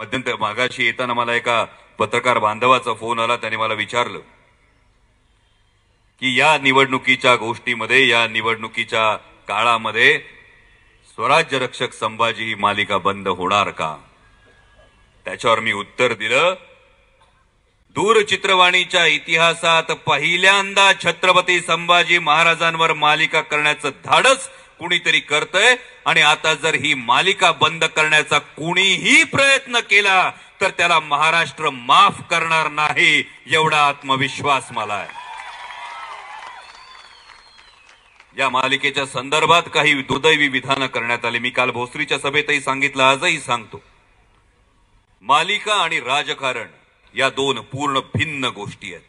मध्यंतर मागाशी येताना मला एका पत्रकार बांधवाचा फोन आला. त्याने मला विचारलं की या निवडणुकीच्या गोष्टीमध्ये, या निवडणुकीच्या काळामध्ये स्वराज्य रक्षक संभाजी ही मालिका बंद होणार का? त्याच्यावर मी उत्तर दिलं, दूरचित्रवाणीच्या इतिहासात पहिल्यांदा छत्रपती संभाजी महाराजांवर मालिका करण्याचं धाडस कुणीतरी करतंय आणि आता जर ही मालिका बंद करण्याचा कुणीही प्रयत्न केला तर त्याला महाराष्ट्र माफ करणार नाही, एवढा आत्मविश्वास मला आहे. या मालिकेच्या संदर्भात काही दुर्दैवी विधानं करण्यात आली. मी काल भोसरीच्या सभेतही सांगितलं, आजही सांगतो. मालिका आणि राजकारण या दोन पूर्ण भिन्न गोष्टी आहेत.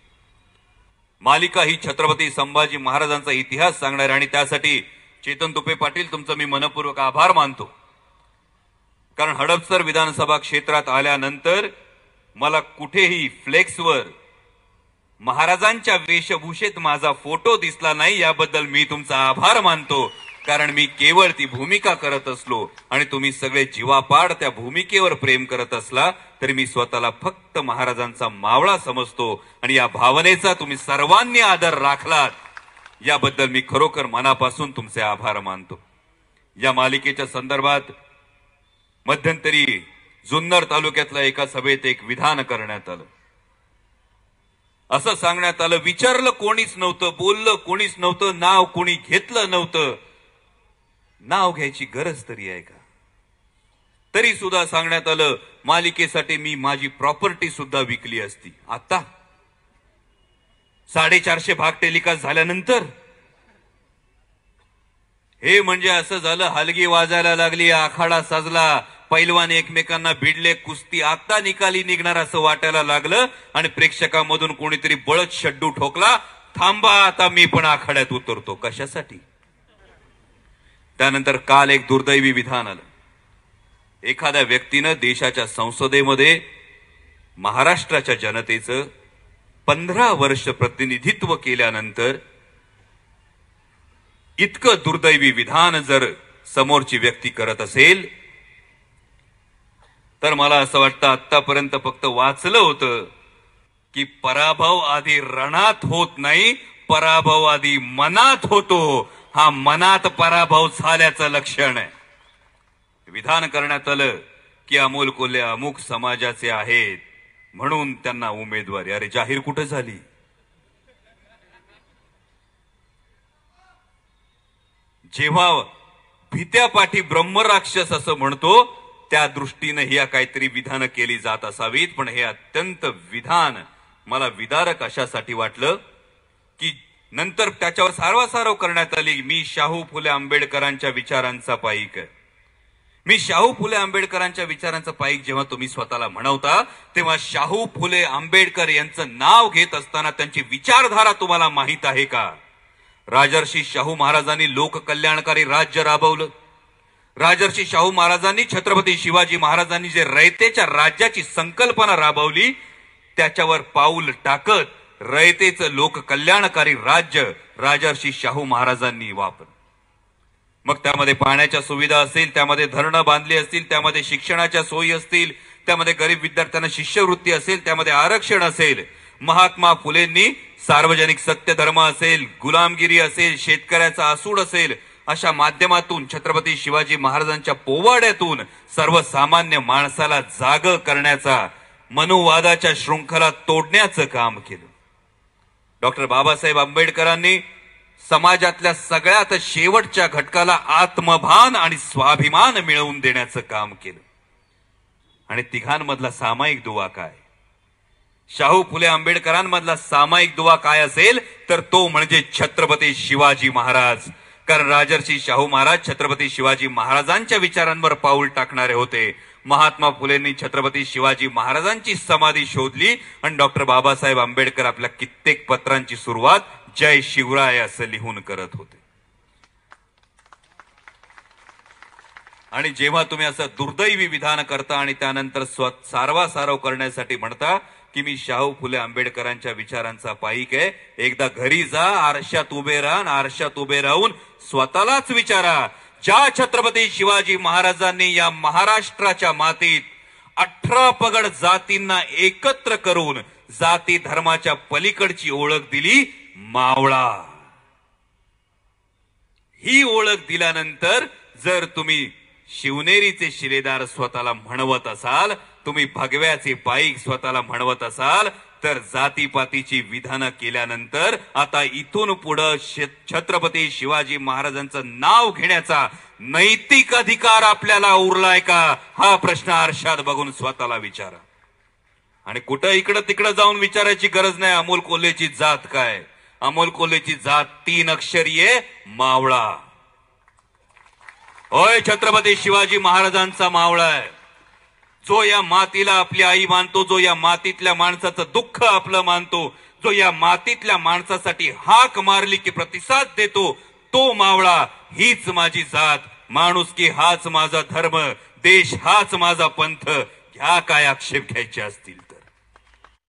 मालिका ही छत्रपती संभाजी महाराजांचा इतिहास सांगणार आणि त्यासाठी चेतन तुपे पाटील तुमचं मी मनपूर्वक आभार मानतो. कारण हडपसर विधानसभा क्षेत्रात आल्यानंतर मला कुठेही फ्लेक्सवर महाराजांच्या वेशभूषेत माझा फोटो दिसला नाही. याबद्दल मी तुमचा आभार मानतो. कारण मी केवळ ती भूमिका करत असलो आणि तुम्ही सगळे जीवापाड त्या भूमिकेवर प्रेम करत असला तरी मी स्वतःला फक्त महाराजांचा मावळा समजतो आणि या भावनेचा तुम्ही सर्वांनी आदर राखलात, याबद्दल मी खरोखर मनापासून तुमचे आभार मानतो. या मालिकेच्या संदर्भात मध्यंतरी जुन्नर तालुक्यातल्या एका सभेत एक विधान करण्यात आलं. असं सांगण्यात आलं, विचारलं कोणीच नव्हतं, बोललं कोणीच नव्हतं, नाव कोणी घेतलं नव्हतं. नाव घ्यायची गरज तरी आहे का? तरी सुद्धा सांगण्यात आलं, मालिकेसाठी मी माझी प्रॉपर्टी सुद्धा विकली असती. आता 450 भाग टेलिकास्ट झाल्यानंतर हे म्हणजे असं झालं, हलगी वाजायला लागली, आखाडा सजला, पैलवान एकमेकांना भिडले, कुस्ती आता निकाली निघणार असं वाटायला लागलं आणि प्रेक्षकांमधून कोणीतरी बळत शड्डू ठोकला, थांबा आता मी पण आखाड्यात उतरतो. कशासाठी? त्यानंतर काल एक दुर्दैवी विधान आलं. एखाद्या व्यक्तीनं देशाच्या संसदेमध्ये महाराष्ट्राच्या जनतेचं 15 वर्ष प्रतिनिधित्व केल्यानंतर इतकं दुर्दैवी विधान जर समोरची व्यक्ती करत असेल तर मला असं वाटतं आतापर्यंत फक्त वाचलं होतं की पराभव आधी रणात होत नाही, पराभव आधी मनात होतो. हा मनात पराभव झाल्याचं लक्षण आहे. विधान करण्यात आलं की अमोल कोल्हे अमुक समाजाचे आहेत म्हणून त्यांना उमेदवारी. अरे जाहीर कुठे झाली? जेव्हा भित्यापाठी ब्रह्मराक्षस असं म्हणतो त्या दृष्टीने ही काहीतरी विधानं केली जात असावीत. पण हे अत्यंत विधान मला विदारक अशासाठी वाटलं की नंतर त्याच्यावर सारवासारव करण्यात आली. मी शाहू फुले आंबेडकरांच्या विचारांचा पाईक आहे. मी शाहू फुले आंबेडकरांच्या विचारांचा पाईक जेव्हा तुम्ही स्वतःला म्हणवता तेव्हा शाहू फुले आंबेडकर यांचं नाव घेत असताना त्यांची विचारधारा तुम्हाला माहित आहे का? राजर्षी शाहू महाराजांनी लोककल्याणकारी राज्य राबवलं. राजर्षी शाहू महाराजांनी, छत्रपती शिवाजी महाराजांनी जे रयतेच्या राज्याची संकल्पना राबवली त्याच्यावर पाऊल टाकत रयतेचं लोककल्याणकारी राज्य राजर्षी शाहू महाराजांनी वापरलं. मग त्यामध्ये पाण्याच्या सुविधा असतील, त्यामध्ये धरणं बांधली असतील, त्यामध्ये शिक्षणाच्या सोयी असतील, त्यामध्ये गरीब विद्यार्थ्यांना शिष्यवृत्ती असेल, त्यामध्ये आरक्षण असेल. महात्मा फुलेंनी सार्वजनिक सत्यधर्म असेल, गुलामगिरी असेल, शेतकऱ्याचा असूड असेल, अशा माध्यमातून छत्रपती शिवाजी महाराजांच्या पोवाड्यातून सर्वसामान्य माणसाला जाग करण्याचा, मनुवादाच्या शृंखला तोडण्याचं काम केलं. डॉक्टर बाबासाहेब आंबेडकरांनी समाजातल्या सगळ्यात शेवटच्या घटकाला आत्मभान आणि स्वाभिमान मिळवून देण्याचं काम केलं. आणि तिघांमधला सामायिक दुवा काय? शाहू फुले आंबेडकरांमधला सामायिक दुवा काय असेल तर तो म्हणजे छत्रपती शिवाजी महाराज. कारण राजर्षी शाहू महाराज छत्रपती शिवाजी महाराजांच्या विचारांवर पाऊल टाकणारे होते. महात्मा फुलेंनी छत्रपती शिवाजी महाराजांची समाधी शोधली आणि डॉक्टर बाबासाहेब आंबेडकर आपल्या कित्येक पत्रांची सुरुवात जय शिवराय असं लिहून करत होते. आणि जेव्हा तुम्ही असं दुर्दैवी विधान करता आणि त्यानंतर सारवासारव करण्यासाठी म्हणता की मी शाहू फुले आंबेडकरांच्या विचारांचा पाईक आहे, एकदा घरी जा, आरशात उभे राहा, आरशात उभे राहून स्वतःलाच विचारा, ज्या छत्रपती शिवाजी महाराजांनी या महाराष्ट्राच्या मातीत 18 पगड जातींना एकत्र करून जाती धर्माच्या पलीकडची ओळख दिली मावळा. ही ओळख दिल्यानंतर जर तुम्ही शिवनेरीचे शिलेदार स्वतःला म्हणवत असाल, तुम्ही भगव्याचे पाईक स्वतःला म्हणवत असाल, तर जातीपातीची विधानं केल्यानंतर आता इथून पुढे छत्रपती शिवाजी महाराजांचं नाव घेण्याचा नैतिक अधिकार आपल्याला उरलाय का, हा प्रश्न आरशात बघून स्वतःला विचारा. आणि कुठं इकडं तिकडं जाऊन विचारायची गरज नाही. अमोल कोल्हेची जात काय? अमोल कोल्हेची जात 3 अक्षरी आहे, मावळा. होय, छत्रपती शिवाजी महाराजांचा मावळा आहे. जो या मातीला आपली आई मानतो, जो या मातीतल्या माणसाचं दुःख आपलं मानतो, जो या मातीतल्या माणसासाठी हाक मारली की प्रतिसाद देतो, तो मावळा. हीच माझी जात, माणुसकी हाच माझा धर्म, देश हाच माझा पंथ. ह्या काय आक्षेप घ्यायचे असतील तर